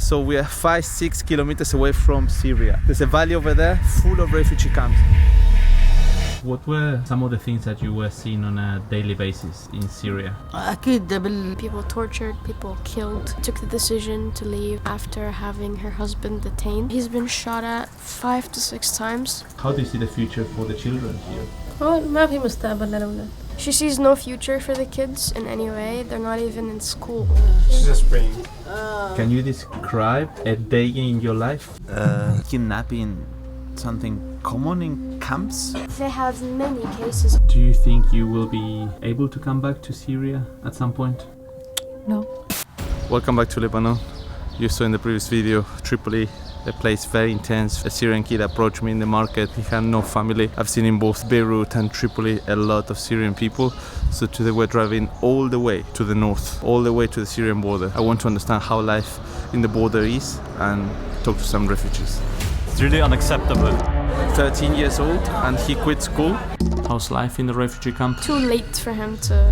So we are 5-6 kilometers away from Syria. There's a valley over there full of refugee camps. What were some of the things that you were seeing on a daily basis in Syria? People tortured, people killed. Took the decision to leave after having her husband detained. He's been shot at 5 to 6 times. How do you see the future for the children here? She sees no future for the kids in any way. They're not even in school. She's just praying. Can you describe a day in your life? Kidnapping, something common in camps? They have many cases. Do you think you will be able to come back to Syria at some point? No. Welcome back to Lebanon. You saw in the previous video, Tripoli, a place very intense. A Syrian kid approached me in the market. He had no family. I've seen in both Beirut and Tripoli a lot of Syrian people. So today we're driving all the way to the north, all the way to the Syrian border. I want to understand how life in the border is and talk to some refugees. It's really unacceptable. 13 years old and he quit school. How's life in the refugee camp? Too late for him to...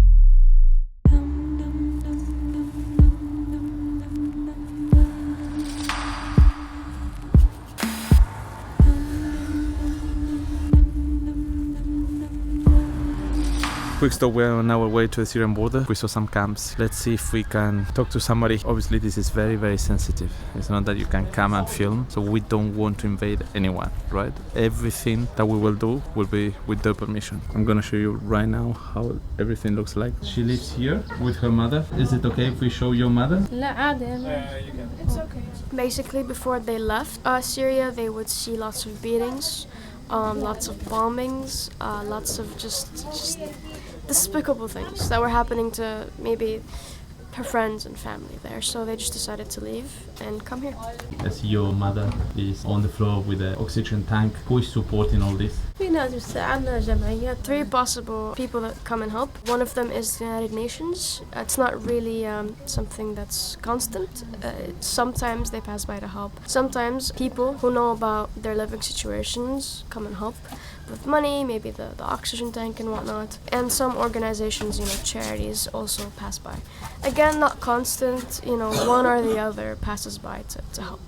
Quick stop, we're on our way to the Syrian border. We saw some camps. Let's see if we can talk to somebody. Obviously this is very, very sensitive. It's not that you can come and film, so we don't want to invade anyone, right? Everything that we will do will be with their permission. I'm gonna show you right now how everything looks like. She lives here with her mother. Is it okay if we show your mother? It's okay. Basically, before they left Syria, they would see lots of beatings, lots of bombings, lots of just despicable things that were happening to maybe her friends and family there. So they just decided to leave and come here. As your mother is on the floor with an oxygen tank, who is supporting all this? 3 possible people that come and help. One of them is the United Nations. It's not really something that's constant. Sometimes they pass by to help. Sometimes people who know about their living situations come and help with money, maybe the oxygen tank and whatnot. And some organizations, charities also pass by. Again, not constant, one or the other passes by to help.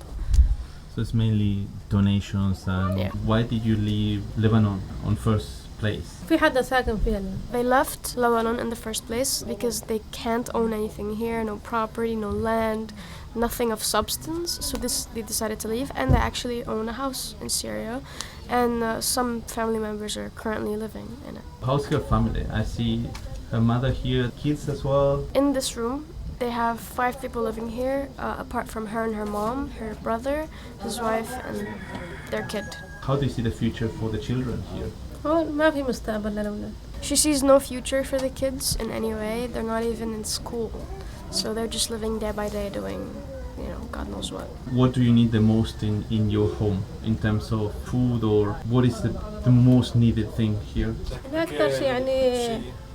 So it's mainly donations. And Yeah. Why did you leave Lebanon on first place? They left Lebanon in the first place because they can't own anything here, no property, no land, nothing of substance. So they decided to leave, and they actually own a house in Syria, and some family members are currently living in it. How's her family? I see her mother here, kids as well. In this room, they have 5 people living here, apart from her and her mom, her brother, his wife, and their kid. How do you see the future for the children here? She sees no future for the kids in any way. They're not even in school. So they're just living day by day doing, God knows what. What do you need the most in your home in terms of food, or what is the most needed thing here?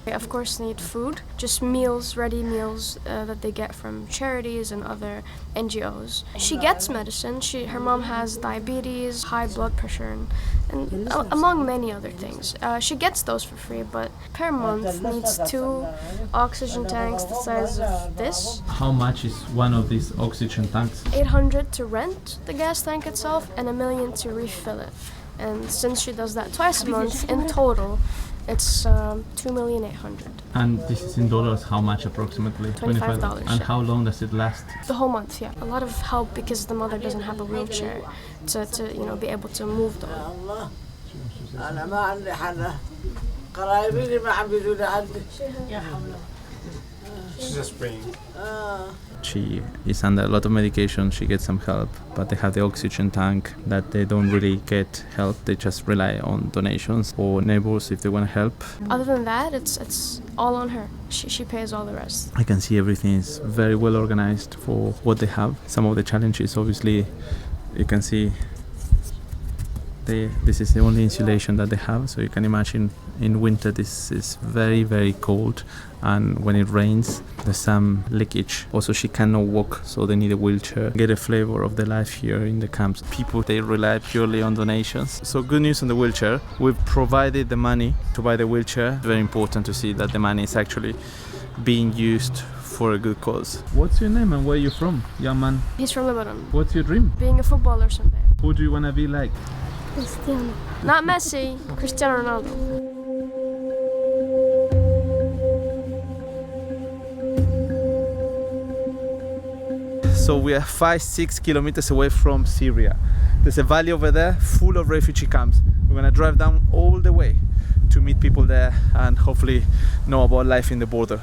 They of course need food, just meals, ready meals that they get from charities and other NGOs. She gets medicine. Her mom has diabetes, high blood pressure, and among many other things. She gets those for free, but per month needs 2 oxygen tanks the size of this. How much is one of these oxygen tanks? 800 to rent the gas tank itself and $1 million to refill it. And since she does that twice a month, in total, it's $2,800,000. And this is in dollars, how much approximately? $25. And how long does it last? The whole month, yeah. A lot of help because the mother doesn't have a wheelchair to be able to move them. She's just praying. She is under a lot of medication, she gets some help, but they have the oxygen tank that they don't really get help. They just rely on donations or neighbors if they want to help. Other than that, it's all on her. She pays all the rest. I can see everything is very well organized for what they have. Some of the challenges, obviously, you can see this is the only insulation that they have, so you can imagine in winter this is very, very cold, and when it rains there's some leakage. Also, she cannot walk, so they need a wheelchair. Get a flavor of the life here in the camps. People, they rely purely on donations. So good news on the wheelchair. We've provided the money to buy the wheelchair. Very important to see that the money is actually being used for a good cause. What's your name and where are you from, young man? He's from Lebanon. What's your dream? Being a footballer someday. Who do you want to be like? Cristiano. Not Messi, Cristiano Ronaldo. So we are 5-6 kilometers away from Syria. There's a valley over there full of refugee camps. We're gonna drive down all the way to meet people there and hopefully know about life in the border.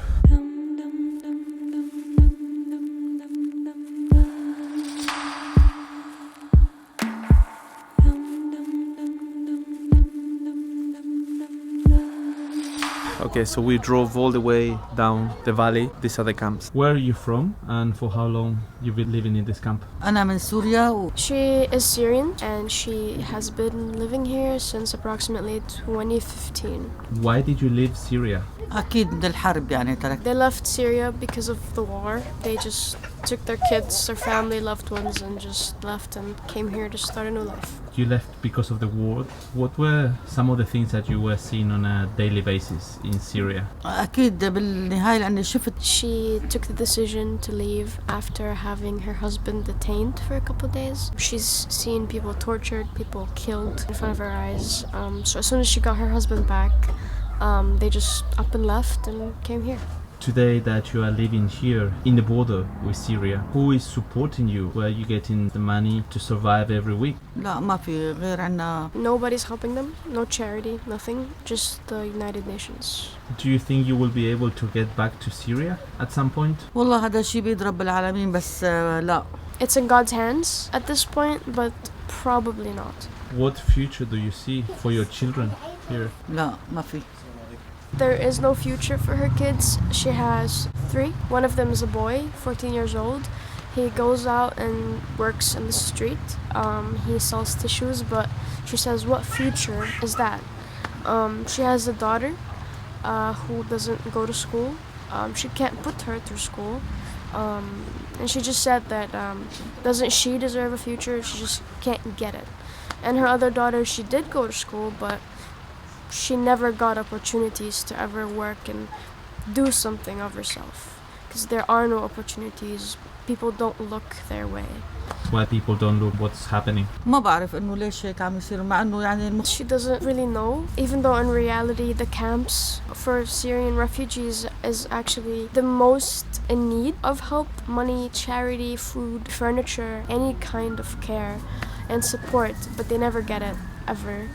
Okay, so we drove all the way down the valley. These are the camps. Where are you from and for how long you've been living in this camp? أنا من سوريا She is Syrian and she has been living here since approximately 2015. Why did you leave Syria? أكيد من الحرب يعني ترك. They left Syria because of the war. They just took their kids, their family, loved ones, and just left and came here to start a new life. You left because of the war. What were some of the things that you were seeing on a daily basis in Syria? أكيد بالنهاية لأني شفت. She took the decision to leave after having her husband detained for a couple of days. She's seen people tortured, people killed in front of her eyes. So as soon as she got her husband back, they just up and left and came here. Today that you are living here in the border with Syria, who is supporting you? Where are you getting the money to survive every week? لا ما في غير عنا. Nobody's helping them, no charity, nothing, just the United Nations. Do you think you will be able to get back to Syria at some point? والله هذا الشيء بيد رب العالمين بس لا. It's in God's hands at this point, but probably not. What future do you see for your children here? لا ما في. There is no future for her kids. She has 3. One of them is a boy, 14 years old. He goes out and works in the street. He sells tissues, but she says, what future is that? She has a daughter who doesn't go to school. She can't put her through school. And she just said that doesn't she deserve a future? She just can't get it. And her other daughter, she did go to school, but she never got opportunities to ever work and do something of herself. Because there are no opportunities. People don't look their way. Why people don't look what's happening? ما بعرف إنه ليش هيك عم يصير مع إنه يعني She doesn't really know, even though in reality the camps for Syrian refugees is actually the most in need of help. Money, charity, food, furniture, any kind of care and support, but they never get it, ever.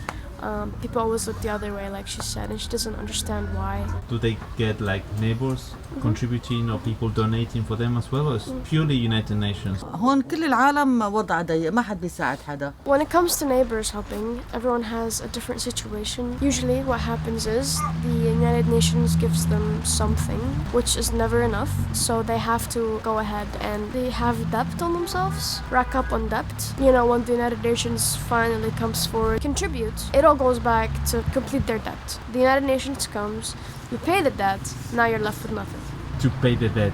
People always look the other way, like she said, and she doesn't understand why. Do they get like neighbors contributing or people donating for them as well, or is purely United Nations? هون كل العالم وضع ضيق ما حد بيساعد حدا. When it comes to neighbors helping, everyone has a different situation. Usually what happens is the United Nations gives them something, which is never enough, so they have to go ahead and they have debt on themselves, rack up on debt. You know, when the United Nations finally comes forward, contribute, it all goes back to complete their debt. The United Nations comes, you pay the debt, now you're left with nothing. To pay the debt,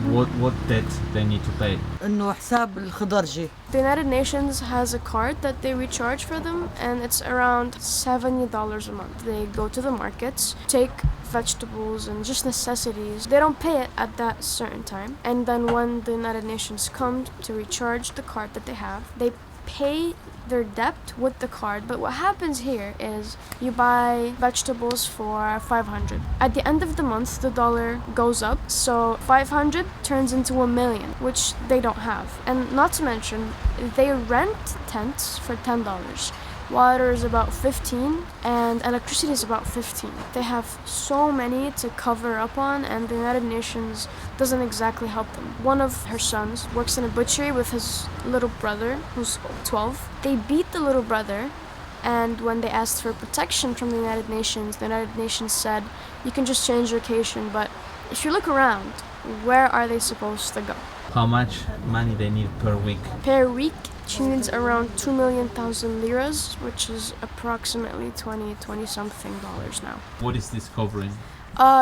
what debt they need to pay? إنه حساب الخضرجي. The United Nations has a card that they recharge for them, and it's around $70 a month. They go to the markets, take vegetables and just necessities. They don't pay it at that certain time. And then when the United Nations come to recharge the card that they have, they pay their debt with the card. But what happens here is you buy vegetables for 500. At the end of the month, the dollar goes up, so 500 turns into $1 million, which they don't have. And not to mention, they rent tents for $10. Water is about 15 and electricity is about 15. They have so many to cover up on, and the United Nations doesn't exactly help them. One of her sons works in a butchery with his little brother, who's 12. They beat the little brother, and when they asked for protection from the United Nations said, you can just change location, but if you look around, where are they supposed to go? How much money they need per week? Per week, she needs around 2,000,000 liras, which is approximately 20 something dollars now. What is this covering?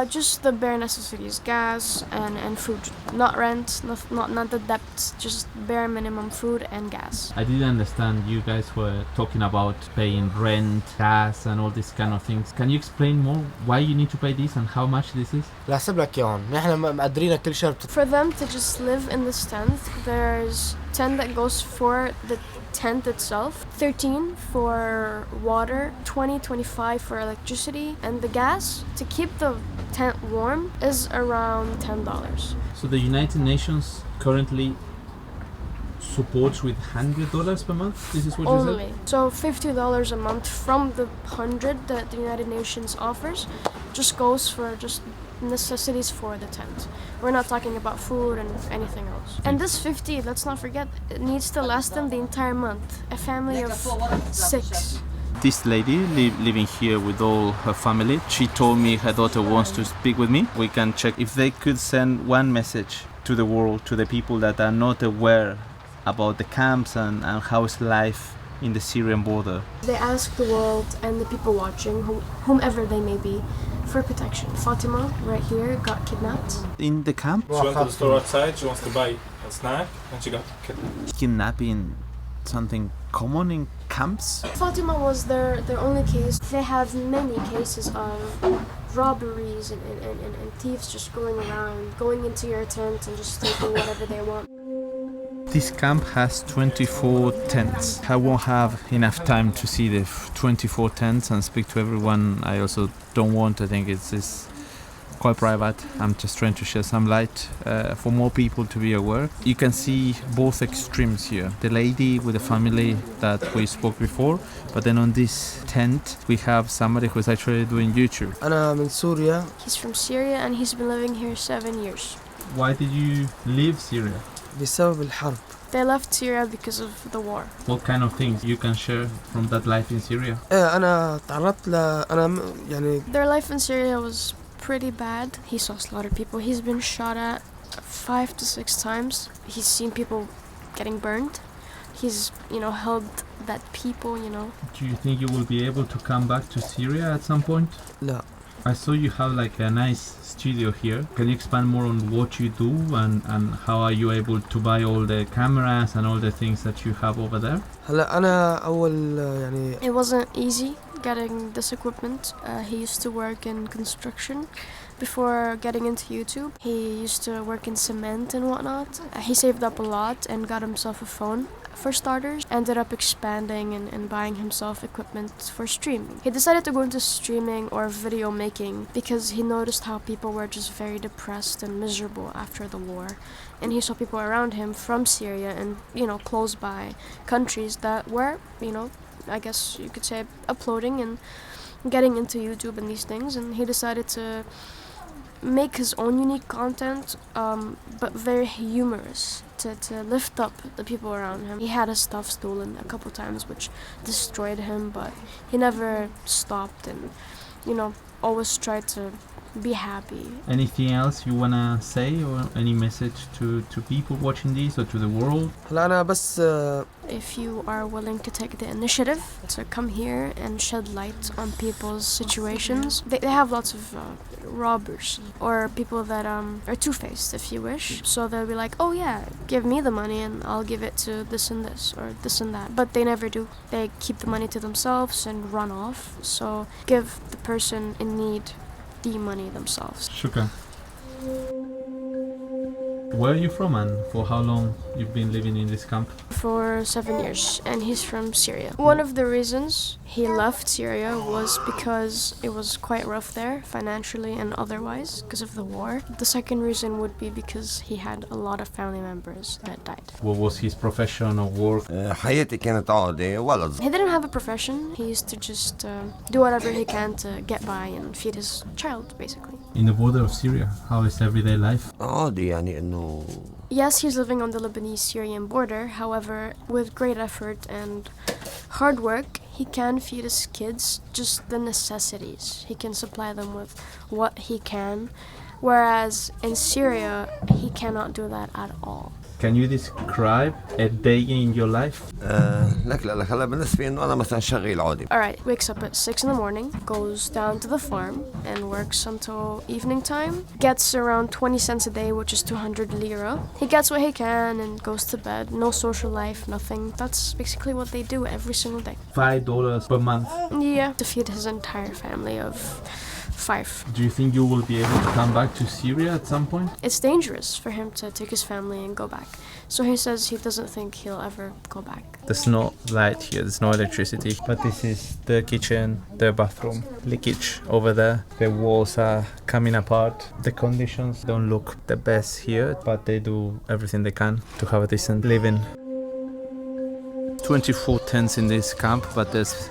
Just the bare necessities, gas and food, not rent, not the debt, just bare minimum food and gas. I didn't understand you guys were talking about paying rent, gas and all these kind of things. Can you explain more why you need to pay this and how much this is? لحسب لك اياهم نحن مقدرين كل شهر For them to just live in this tent, there's 10 that goes for the tent itself, 13 for water, 25 for electricity, and the gas to keep the tent warm is around $10. So the United Nations currently supports with $100 per month? This is what you Only. said? So $50 a month from the 100 that the United Nations offers just goes for just necessities for the tent. We're not talking about food and anything else. And this 50, let's not forget, it needs to last them the entire month. A family of 6. This lady living here with all her family, she told me her daughter wants to speak with me. We can check if they could send one message to the world, to the people that are not aware about the camps and how is life in the Syrian border. They ask the world and the people watching, whomever they may be, for protection. Fatima, right here, got kidnapped. In the camp, She went to the store outside, she wants to buy a snack, and she got kidnapped. kidnapping something common in camps. Fatima was their only case. They have many cases of robberies and thieves just going around, going into your tent and just taking whatever they want. This camp has 24 tents. I won't have enough time to see the 24 tents and speak to everyone. I also don't want. I think it's quite private. I'm just trying to share some light for more people to be aware. You can see both extremes here. The lady with the family that we spoke before, but then on this tent we have somebody who's actually doing YouTube. أنا من سوريا. He's from Syria and he's been living here 7 years. Why did you leave Syria? بسبب الحرب. They left Syria because of the war. What kind of things you can share from that life in Syria? إيه أنا تعرضت أنا يعني. Their life in Syria was pretty bad. He saw slaughtered people. He's been shot at 5 to 6 times. He's seen people getting burned. He's, helped that people, Do you think you will be able to come back to Syria at some point? لا. I saw you have like a nice studio here. Can you expand more on what you do and how are you able to buy all the cameras and all the things that you have over there? هلا أنا أول يعني. It wasn't easy getting this equipment. He used to work in construction before getting into YouTube. He used to work in cement and whatnot. He saved up a lot and got himself a phone for starters. Ended up expanding and buying himself equipment for streaming. He decided to go into streaming or video making because he noticed how people were just very depressed and miserable after the war. And he saw people around him from Syria and, close by countries that were, I guess you could say uploading and getting into YouTube and these things. And he decided to make his own unique content, but very humorous to lift up the people around him. He had his stuff stolen a couple times, which destroyed him, but he never stopped and, always tried to be happy. Anything else you wanna say or any message to people watching this or to the world? هلا أنا بس. If you are willing to take the initiative to come here and shed light on people's situations, they have lots of robbers or people that are two-faced, if you wish. So they'll be like, oh yeah, give me the money and I'll give it to this and this or this and that. But they never do. They keep the money to themselves and run off. So give the person in need the money themselves. Shukran. Where are you from and for how long you've been living in this camp? For 7 years, and he's from Syria. One of the reasons he left Syria was because it was quite rough there, financially and otherwise, because of the war. The second reason would be because he had a lot of family members that died. What was his profession or work? حياتي كانت عادة ولد. He didn't have a profession. He used to just do whatever he can to get by and feed his child, basically. In the border of Syria, how is everyday life? عادي يعني إنه. Yes, he's living on the Lebanese-Syrian border. However, with great effort and hard work, he can feed his kids just the necessities. He can supply them with what he can, whereas in Syria, he cannot do that at all. Can you describe a day in your life? لك هلا بالنسبة إنه أنا مثلا شغيل عادي. Alright, wakes up at 6 in the morning, goes down to the farm and works until evening time. Gets around 20 cents a day, which is 200 lira. He gets what he can and goes to bed. No social life, nothing. That's basically what they do every single day. $5 per month. Yeah, to feed his entire family of 5. Do you think you will be able to come back to Syria at some point? It's dangerous for him to take his family and go back. So he says he doesn't think he'll ever go back. There's no light here, there's no electricity. But this is the kitchen, the bathroom, leakage over there. The walls are coming apart. The conditions don't look the best here, but they do everything they can to have a decent living. 24 tents in this camp, but there's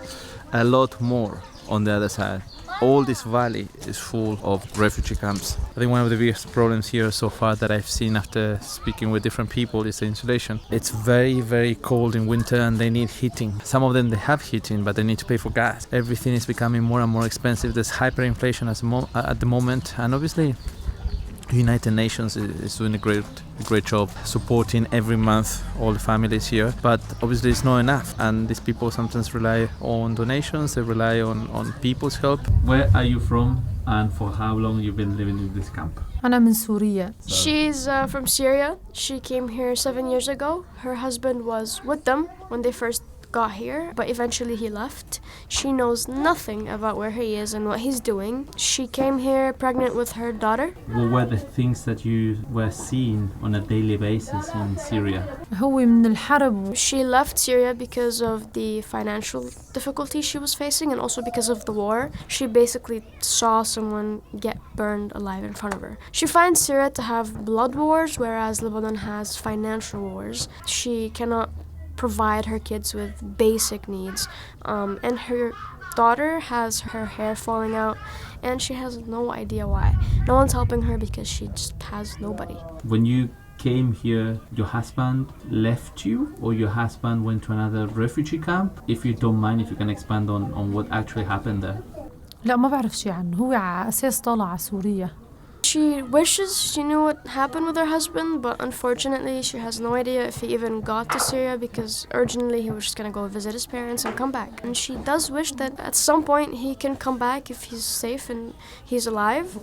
a lot more on the other side. All this valley is full of refugee camps. I think one of the biggest problems here so far that I've seen after speaking with different people is the insulation. It's very, very cold in winter and they need heating. Some of them, they have heating, but they need to pay for gas. Everything is becoming more and more expensive. There's hyperinflation at the moment, and obviously United Nations is doing a great job supporting every month all the families here, but obviously it's not enough, and these people sometimes rely on donations, they rely on people's help. Where are you from and for how long you've been living in this camp? أنا من سوريا. She's from Syria. She came here 7 years ago. Her husband was with them when they first got here, but eventually he left. She knows nothing about where he is and what he's doing. She came here pregnant with her daughter. What were the things that you were seeing on a daily basis in Syria? هو من الحرب. She left Syria because of the financial difficulties she was facing and also because of the war. She basically saw someone get burned alive in front of her. She finds Syria to have blood wars, whereas Lebanon has financial wars. She cannot provide her kids with basic needs, and her daughter has her hair falling out and she has no idea why. No one's helping her because she just has nobody. When you came here, your husband left you or your husband went to another refugee camp? If you don't mind, if you can expand on what actually happened there. لا ما بعرف شيء عنه. هو على أساس طالع على سوريا. She wishes she knew what happened with her husband, but unfortunately she has no idea if he even got to Syria because urgently he was just going to go visit his parents and come back. And she does wish that at some point he can come back if he's safe and he's alive,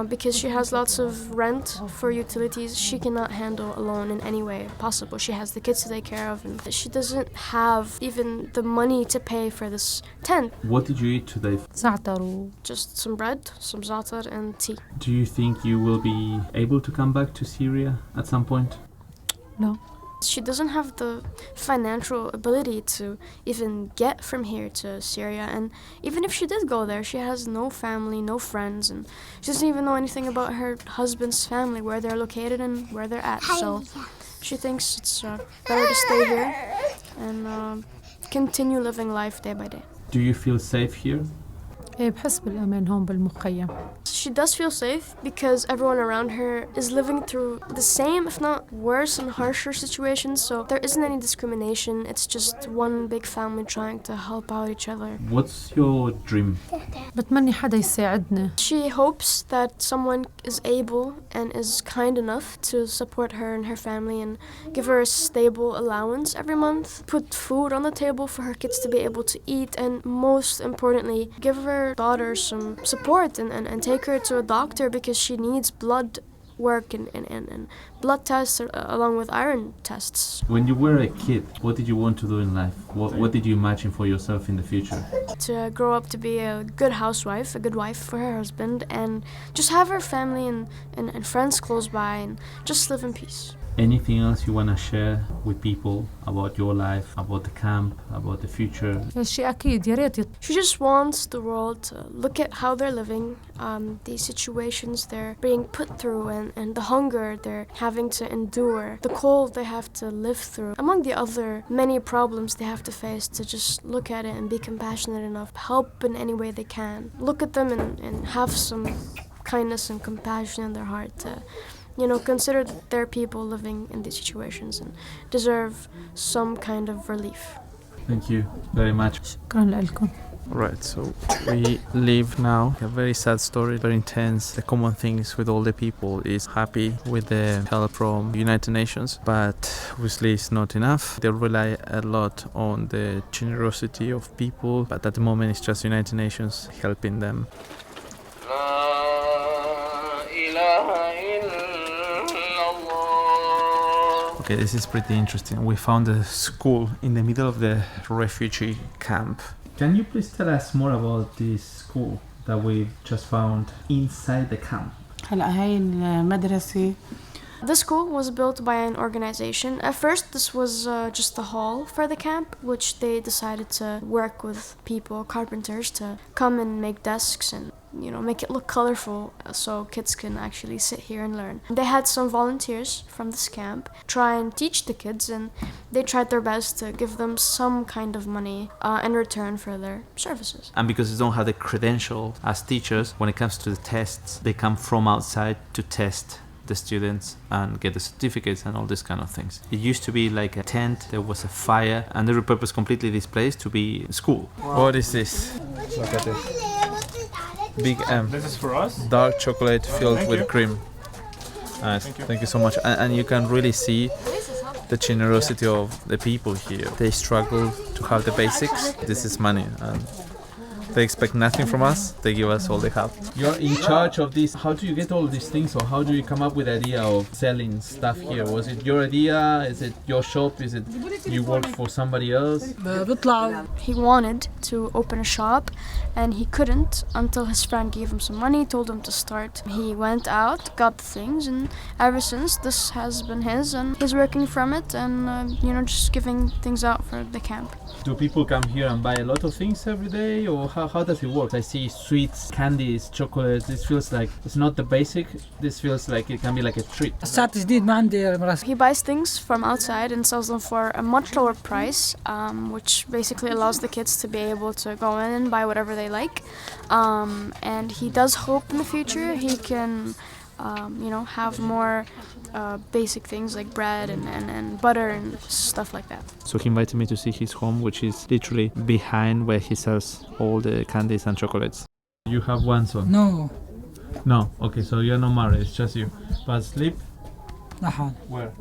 because she has lots of rent for utilities she cannot handle alone in any way possible. She has the kids to take care of and she doesn't have even the money to pay for this tent. What did you eat today? زعتر. Just some bread, some za'atar and tea. Do you think you will be able to come back to Syria at some point? No. She doesn't have the financial ability to even get from here to Syria, and even if she did go there, she has no family, no friends, and she doesn't even know anything about her husband's family, where they're located and where they're at. So she thinks it's better to stay here and continue living life day by day. Do you feel safe here? إيه بحس بالأمان هون بالمخيم. She does feel safe because everyone around her is living through the same, if not worse and harsher situations, so there isn't any discrimination. It's just one big family trying to help out each other. What's your dream? بتمنى حدا يساعدنا. She hopes that someone is able and is kind enough to support her and her family and give her a stable allowance every month, put food on the table for her kids to be able to eat, and most importantly, give her daughter some support and take her to a doctor because she needs blood work and blood tests along with iron tests. When you were a kid, what did you want to do in life? What did you imagine for yourself in the future? To grow up to be a good housewife, a good wife for her husband, and just have her family and friends close by and just live in peace. Anything else you want to share with people about your life, about the camp, about the future? شيء أكيد يا ريت. She just wants the world to look at how they're living, the situations they're being put through and the hunger they're having to endure, the cold they have to live through, among the other many problems they have to face, to just look at it and be compassionate enough, help in any way they can. Look at them and have some kindness and compassion in their heart to, you know, consider that they're people living in these situations and deserve some kind of relief. Thank you very much. شكرا لكم. Right, so we leave now. A very sad story, very intense. The common things with all the people is happy with the help from United Nations, but obviously it's not enough. They rely a lot on the generosity of people, but at the moment it's just United Nations helping them. Okay, this is pretty interesting. We found a school in the middle of the refugee camp. Can you please tell us more about this school that we just found inside the camp? هلا هاي المدرسة. The school was built by an organization. At first, this was just a hall for the camp, which they decided to work with people, carpenters, to come and make desks and, you know, make it look colorful so kids can actually sit here and learn. They had some volunteers from this camp try and teach the kids, and they tried their best to give them some kind of money in return for their services. And because they don't have the credential as teachers, when it comes to the tests, they come from outside to test the students and get the certificates and all these kind of things. It used to be like a tent, there was a fire, and they repurposed completely this place to be school. Wow. What is this? Look at this. Big M. This is for us. Dark chocolate filled Thank with you. cream. Nice. Thank you so much. And you can really see the generosity of the people here. They struggle to have the basics. This is money, and they expect nothing from us. They give us all they have. You're in charge of this. How do you get all these things, or how do you come up with the idea of selling stuff here? Was it your idea? Is it your shop? Is it you work for somebody else? He wanted to open a shop, and he couldn't until his friend gave him some money, told him to start. He went out, got the things, and ever since this has been his, and he's working from it, and you know, just giving things out for the camp. Do people come here and buy a lot of things every day, or how does it work? I see sweets, candies, chocolates. This feels like it's not the basic. This feels like it can be like a treat. He buys things from outside and sells them for a much lower price, which basically allows the kids to be able to go in and buy whatever they like. And he does hope in the future he can, you know, have more basic things like bread and butter and stuff like that. So he invited me to see his home, which is literally behind where he sells all the candies and chocolates. You have one son? No. No. Okay, so you're not married. It's just you. But sleep? Where?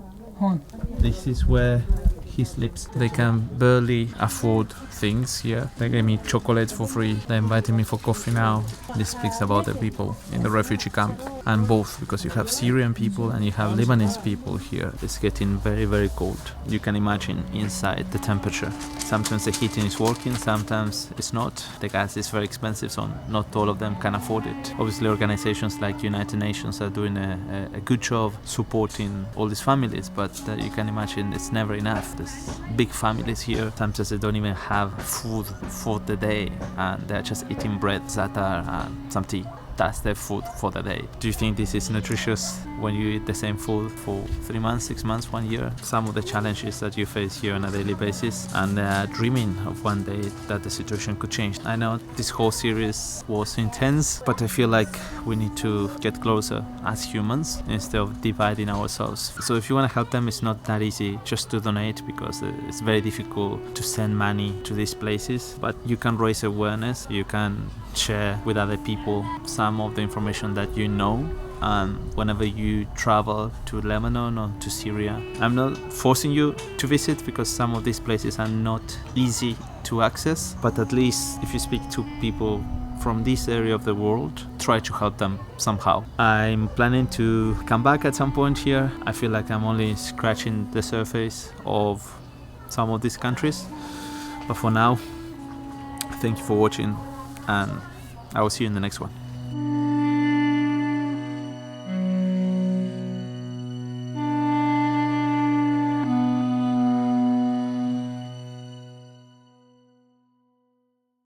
هون. This is where he sleeps. They can barely afford things here. They gave me chocolates for free. They invited me for coffee now. This speaks about the people in the refugee camp. And both, because you have Syrian people and you have Lebanese people here. It's getting very, very cold. You can imagine inside the temperature. Sometimes the heating is working, sometimes it's not. The gas is very expensive, so not all of them can afford it. Obviously, organizations like United Nations are doing a good job supporting all these families, but you can imagine it's never enough. There's big families here. Sometimes they don't even have food for the day, and they're just eating bread, za'atar, and some tea. That's their food for the day. Do you think this is nutritious when you eat the same food for 3 months, 6 months, 1 year? Some of the challenges that you face here on a daily basis, and dreaming of one day that the situation could change. I know this whole series was intense, but I feel like we need to get closer as humans instead of dividing ourselves. So if you want to help them, it's not that easy just to donate, because it's very difficult to send money to these places, but you can raise awareness, you can share with other people some of the information that you know, and whenever you travel to Lebanon or to Syria. I'm not forcing you to visit, because some of these places are not easy to access, but at least if you speak to people from this area of the world, try to help them somehow. I'm planning to come back at some point here. I feel like I'm only scratching the surface of some of these countries, but for now, thank you for watching, and I will see you in the next one.